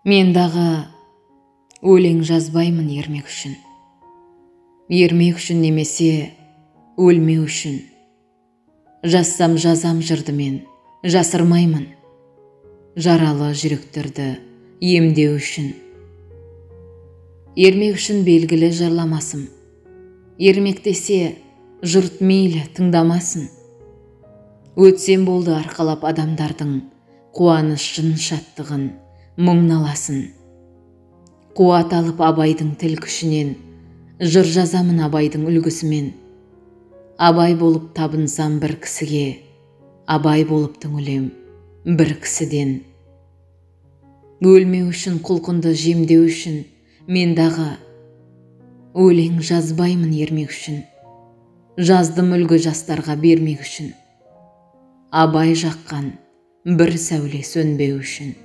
Мен дағы өлең жазбаймын ермек үшін. Ермек үшін немесе өлмеу үшін. Жазсам жазам жырды мен, жасырмаймын. Жаралы жүректерді емдеу үшін. Ермек үшін белгілі жырламасым. Ермек десе жұрт мейлі тыңдамасын. Өтсем болды арқалап адамдардың қуанышын, шаттығын, мұңналасын. Қуат алып абайдың тіл күшінен, жыр жазамын абайдың үлгісімен. Абай болып табынсам бір кісіге, абай болып түңілем бір кісіден. Өлмеу үшін, құлқынды жемдеу үшін, мен дағы өлең жазбаймын ермек үшін. Жаздым үлгі жастарға бермек үшін. Абай жаққан бір сәуле сөнбеу үшін.